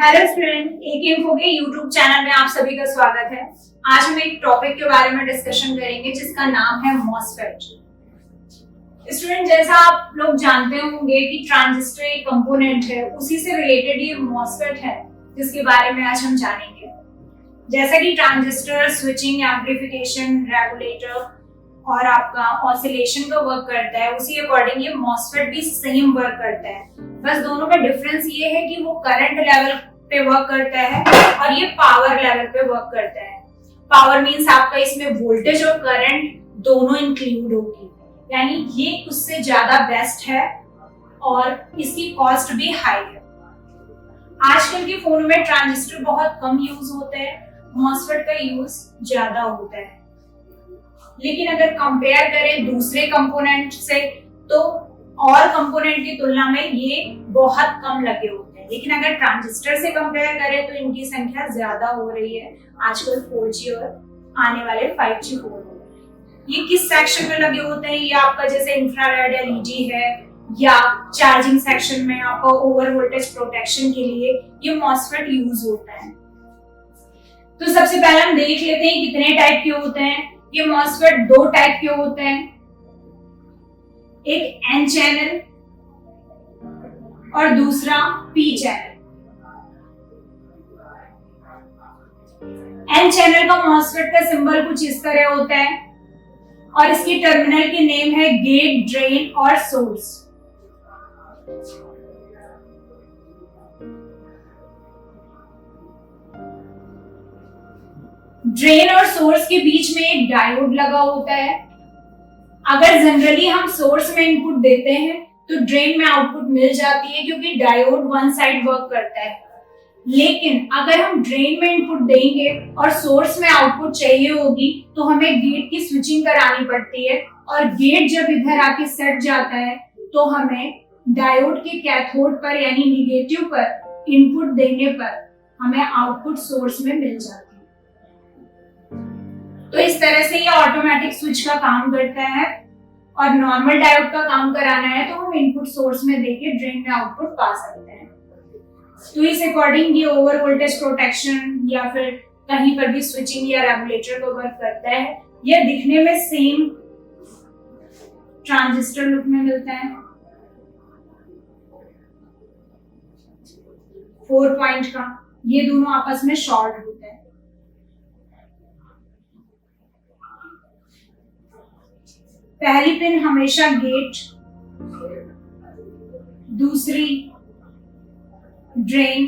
Hello student, एक info के YouTube channel में आप सभी का स्वागत है। आज हम एक टॉपिक के बारे में डिस्कशन करेंगे जिसका नाम है मॉसफेट। स्टूडेंट, जैसा आप लोग जानते होंगे कि ट्रांजिस्टर एक कंपोनेंट है, उसी से रिलेटेड ये मॉसफेट है जिसके बारे में आज हम जानेंगे। जैसा कि ट्रांजिस्टर स्विचिंग, एम्प्लीफिकेशन, रेगुलेटर और आपका ऑसिलेशन का वर्क करता है, उसी अकॉर्डिंग ये मॉसफेट भी सेम वर्क करता है। बस दोनों में डिफरेंस ये है कि वो करंट लेवल पे वर्क करता है और ये पावर लेवल पे वर्क करता है। पावर मींस आपका इसमें वोल्टेज और करंट दोनों इंक्लूड होगी, यानी ये उससे ज्यादा बेस्ट है और इसकी कॉस्ट भी हाई है। आजकल के फोन में ट्रांजिस्टर बहुत कम यूज होते हैं, मॉसफेट का यूज ज्यादा होता है। लेकिन अगर कंपेयर करें दूसरे कंपोनेंट से तो और कंपोनेंट की तुलना में ये बहुत कम लगे होते हैं। लेकिन अगर ट्रांजिस्टर से कंपेयर करें तो इनकी संख्या ज्यादा हो रही है। आजकल 4G और आने वाले 5G फोन हो रहे हैं। ये किस सेक्शन में लगे होते हैं? ये आपका जैसे इंफ्रारेड एलईडी है या चार्जिंग सेक्शन में आपका ओवर वोल्टेज प्रोटेक्शन के लिए ये मॉसफेट यूज होता है। तो सबसे पहले हम देख लेते हैं कितने टाइप के होते हैं। ये मॉसफेट दो टाइप के होते हैं, एक एन चैनल और दूसरा पी चैनल। एन चैनल का मॉसफेट का सिंबल कुछ इस तरह होता है और इसकी टर्मिनल के नेम है गेट, ड्रेन और सोर्स। ड्रेन और सोर्स के बीच में एक डायोड लगा होता है। अगर जनरली हम सोर्स में इनपुट देते हैं तो ड्रेन में आउटपुट मिल जाती है क्योंकि डायोड वन साइड वर्क करता है। लेकिन अगर हम ड्रेन में इनपुट देंगे और सोर्स में आउटपुट चाहिए होगी तो हमें गेट की स्विचिंग करानी पड़ती है और गेट जब इधर आके सेट जाता है तो हमें डायोड के कैथोड पर यानी निगेटिव पर इनपुट देने पर हमें आउटपुट सोर्स में मिल जाती है। तो इस तरह से ये ऑटोमेटिक स्विच का काम करता है और नॉर्मल डायोड का काम कराना है तो हम इनपुट सोर्स में देके ड्रेन में आउटपुट पा सकते हैं। तो इस अकॉर्डिंग ये ओवर वोल्टेज प्रोटेक्शन या फिर कहीं पर भी स्विचिंग या रेगुलेटर को वर्क करता है। यह दिखने में सेम ट्रांजिस्टर लुक में मिलता है। 4 पॉइंट का ये दोनों आपस में शॉर्ट होते हैं। पहली पिन हमेशा गेट, दूसरी ड्रेन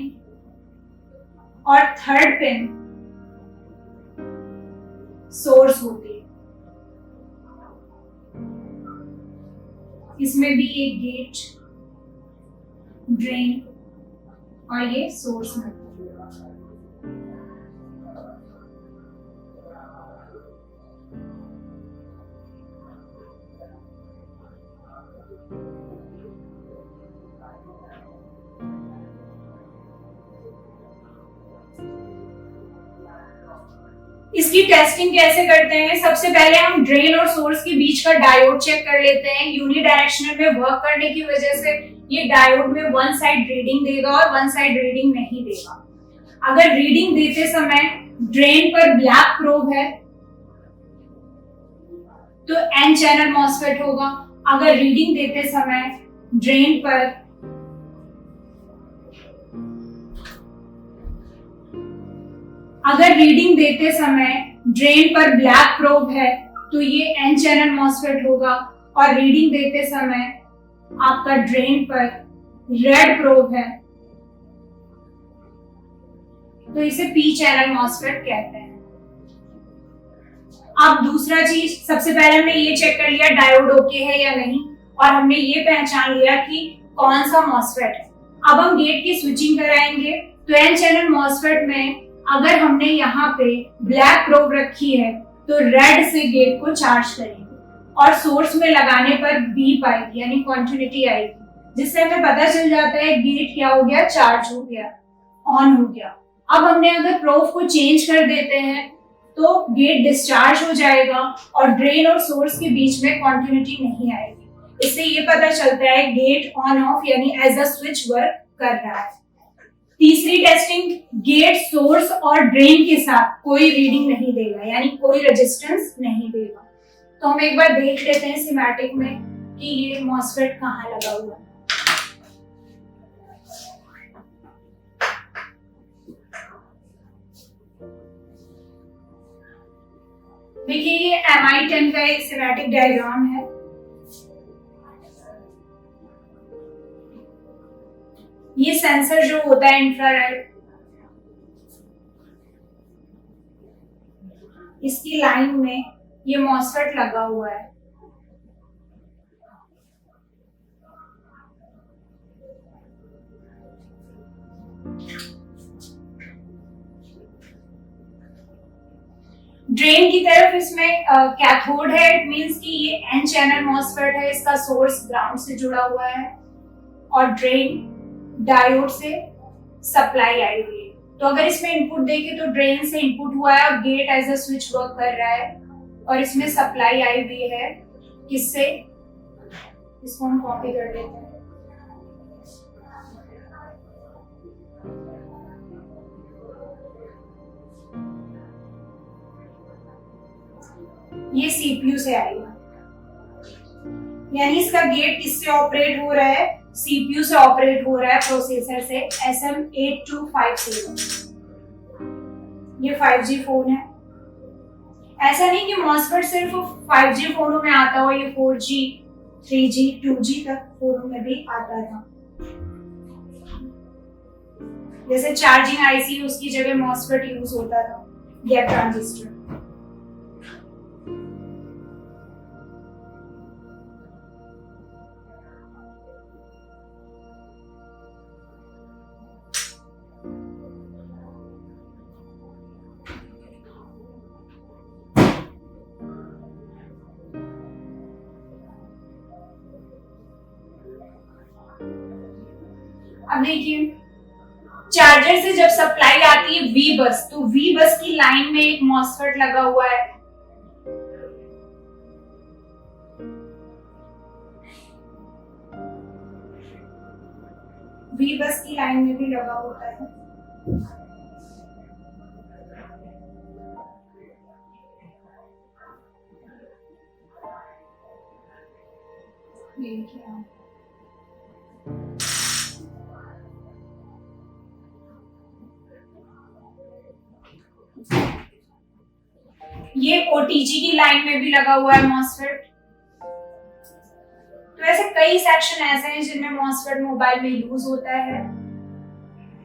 और थर्ड पिन सोर्स होती है। इसमें भी एक गेट, ड्रेन और ये सोर्स में। इसकी टेस्टिंग कैसे करते हैं? सबसे पहले हम ड्रेन और सोर्स के बीच का डायोड चेक कर लेते हैं। यूनिडायरेक्शनल में वर्क करने की वजह से ये डायोड में वन साइड रीडिंग देगा और वन साइड रीडिंग नहीं देगा। अगर रीडिंग देते समय ड्रेन पर ब्लैक प्रोब है तो एन चैनल मॉसफेट होगा। अगर रीडिंग देते समय ड्रेन पर ब्लैक प्रोब है तो ये एन चैनल मॉसफेट होगा और रीडिंग देते समय आपका ड्रेन पर रेड प्रोब है तो इसे पी चैनल मॉसफेट कहते हैं। अब दूसरा चीज, सबसे पहले हमने ये चेक कर लिया डायोड ओके है या नहीं और हमने ये पहचान लिया कि कौन सा मॉसफेट है। अब हम गेट की स्विचिंग कराएंगे तो एन चैनल मॉसफेट में अगर हमने यहाँ पे ब्लैक प्रोब रखी है तो रेड से गेट को चार्ज करेंगे और सोर्स में लगाने पर बीप आएगी यानी कंटिन्यूटी आएगी, जिससे हमें पता चल जाता है गेट क्या हो गया, चार्ज हो गया, ऑन हो गया। अब हमने अगर प्रोब को चेंज कर देते हैं तो गेट डिस्चार्ज हो जाएगा और ड्रेन और सोर्स के बीच में कंटिन्यूटी नहीं आएगी। इससे ये पता चलता है गेट ऑन ऑफ यानी एज अ स्विच वर्क कर रहा है। तीसरी टेस्टिंग, गेट, सोर्स और ड्रेन के साथ कोई रीडिंग नहीं देगा, यानी कोई रेजिस्टेंस नहीं देगा। तो हम एक बार देख लेते हैं सिमेटिक में कि ये मॉसफेट कहाँ लगा हुआ है। देखिए ये Mi10 का एक सिमेटिक डायग्राम है। ये सेंसर जो होता है इंफ्रारेड, इसकी लाइन में ये मॉसफेट लगा हुआ है। ड्रेन की तरफ इसमें कैथोड है, इट मींस कि ये एन चैनल मॉसफेट है, इसका सोर्स ग्राउंड से जुड़ा हुआ है और ड्रेन डायोड से सप्लाई आई हुई है। तो अगर इसमें इनपुट देखें तो ड्रेन से इनपुट हुआ है और gate as a switch work कर रहा है और इसमें सप्लाई आई हुई है किससे, इसको हम कॉपी कर लेते हैं। ये सीपीयू से आएगा, यानी इसका गेट किससे ऑपरेट हो रहा है, सीपीयू से ऑपरेट हो रहा है, प्रोसेसर से SM8250। ये 5G फोन है। ऐसा नहीं कि मॉसफेट सिर्फ 5G फोनों में आता हो, ये 4G, 3G, 2G तक फोनों में भी आता था। जैसे चार्जिंग आईसी, उसकी जगह मॉसफेट यूज होता था, गैप ट्रांजिस्टर। अब देखिए चार्जर से जब सप्लाई आती है वी बस, तो वी बस की लाइन में एक मॉसफेट लगा हुआ है। वी बस की लाइन में भी लगा होता है। ये ओटीजी की लाइन में भी लगा हुआ है मॉसफेट। तो ऐसे कई सेक्शन ऐसे हैं जिनमें मॉसफेट मोबाइल में यूज होता है।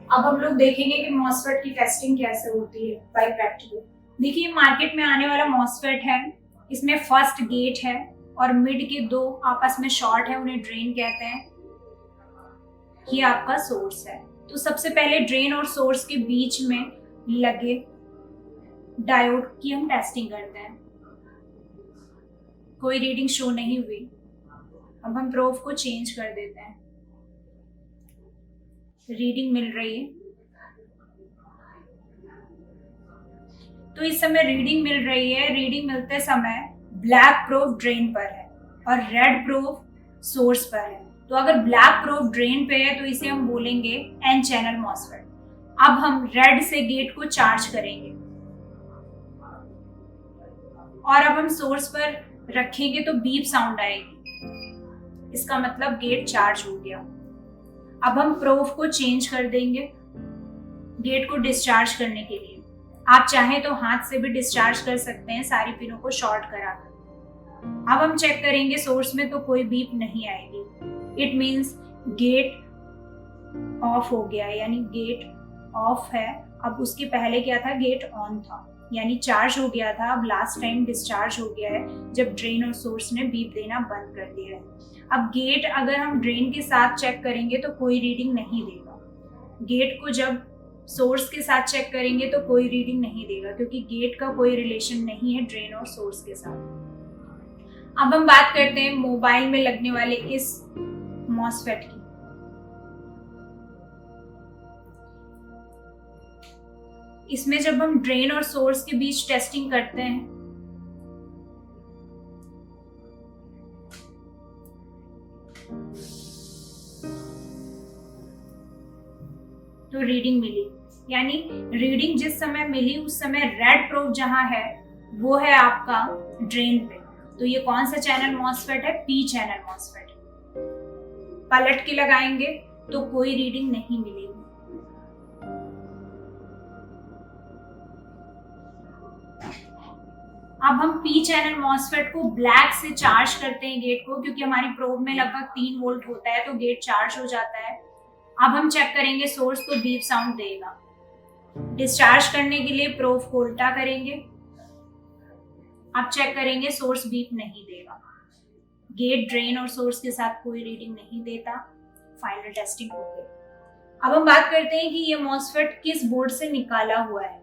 अब हम लोग देखेंगे कि मॉसफेट की टेस्टिंग कैसे होती है बाय प्रैक्टिकल। देखिए मार्केट में आने वाला मॉसफेट है, इसमें फर्स्ट गेट है और मिड के दो आपस में शॉर्ट है, उन्हें ड्रेन कहते हैं। ये आपका सोर्स है। तो सबसे पहले ड्रेन और सोर्स के बीच में लगे डायोड की हम टेस्टिंग करते हैं। कोई रीडिंग शो नहीं हुई। अब हम प्रोब को चेंज कर देते हैं। रीडिंग मिल रही है, तो इस समय रीडिंग मिल रही है। रीडिंग मिलते समय ब्लैक प्रोब ड्रेन पर है और रेड प्रोब सोर्स पर है। तो अगर ब्लैक प्रोब ड्रेन पे है तो इसे हम बोलेंगे एन चैनल मॉसफेट। अब हम रेड से गेट को चार्ज करेंगे और अब हम सोर्स पर रखेंगे तो बीप साउंड आएगी, इसका मतलब गेट चार्ज हो गया। अब हम प्रोब को चेंज कर देंगे गेट को डिस्चार्ज करने के लिए। आप चाहें तो हाथ से भी डिस्चार्ज कर सकते हैं सारी पिनों को शॉर्ट कराकर। अब हम चेक करेंगे सोर्स में तो कोई बीप नहीं आएगी, इट मीन्स गेट ऑफ हो गया, यानी गेट ऑफ है। अब उसके पहले क्या था, गेट ऑन था, यानी चार्ज हो गया था। अब लास्ट टाइम डिस्चार्ज हो गया है जब ड्रेन और सोर्स ने बीप देना बंद कर दिया है। अब गेट अगर हम ड्रेन के साथ चेक करेंगे तो कोई रीडिंग नहीं देगा। गेट को जब सोर्स के साथ चेक करेंगे तो कोई रीडिंग नहीं देगा, क्योंकि गेट का कोई रिलेशन नहीं है ड्रेन और सोर्स के साथ। अब हम बात करते हैं मोबाइल में लगने वाले इस मॉसफेट की। इसमें जब हम ड्रेन और सोर्स के बीच टेस्टिंग करते हैं तो रीडिंग मिली, यानी रीडिंग जिस समय मिली उस समय रेड प्रोब जहां है वो है आपका ड्रेन पे। तो ये कौन सा चैनल मॉसफेट है? P channel MOSFET. पलट के लगाएंगे तो कोई रीडिंग नहीं मिलेगी। अब हम पी चैनल मॉसफेट को ब्लैक से चार्ज करते हैं गेट को, क्योंकि हमारी प्रोब में लगभग 3 वोल्ट होता है तो गेट चार्ज हो जाता है। अब हम चेक करेंगे सोर्स, तो बीप साउंड देगा। डिस्चार्ज करने के लिए प्रोब को उल्टा करेंगे। अब चेक करेंगे सोर्स बीप नहीं देगा। गेट ड्रेन और सोर्स के साथ कोई रीडिंग नहीं देता। फाइनल टेस्टिंग हो गई। अब हम बात करते हैं कि ये मॉसफेट किस बोर्ड से निकाला हुआ है।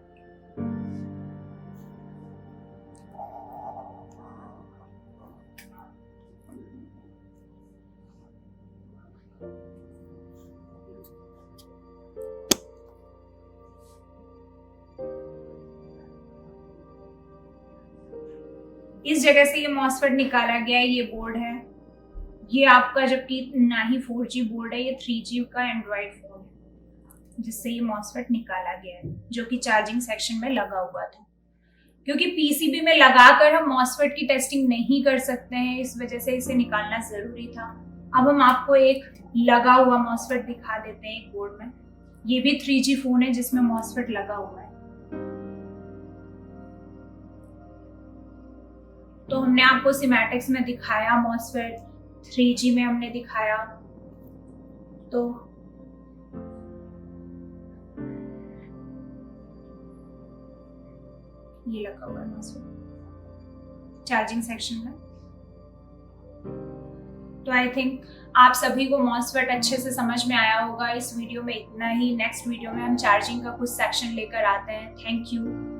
इस जगह से ये मॉसफेट निकाला गया है। ये बोर्ड है, ये आपका जबकि ना ही 4G बोर्ड है, ये 3G का एंड्रॉइड फोन है जिससे ये मॉसफेट निकाला गया है, जो कि चार्जिंग सेक्शन में लगा हुआ था। क्योंकि पीसीबी में लगाकर हम मॉसफेट की टेस्टिंग नहीं कर सकते हैं, इस वजह से इसे निकालना जरूरी था। अब हम आपको एक लगा हुआ मॉसफेट दिखा देते हैं एक बोर्ड में। ये भी 3G फोन है जिसमें मॉसफेट लगा हुआ है। तो हमने आपको सिमेटिक्स में दिखाया मॉसफेट, 3G में हमने दिखाया। तो ये लगा हुआ है मॉसफेट चार्जिंग सेक्शन में। तो आई थिंक आप सभी को मॉसफेट अच्छे से समझ में आया होगा। इस वीडियो में इतना ही। नेक्स्ट वीडियो में हम चार्जिंग का कुछ सेक्शन लेकर आते हैं। Thank you.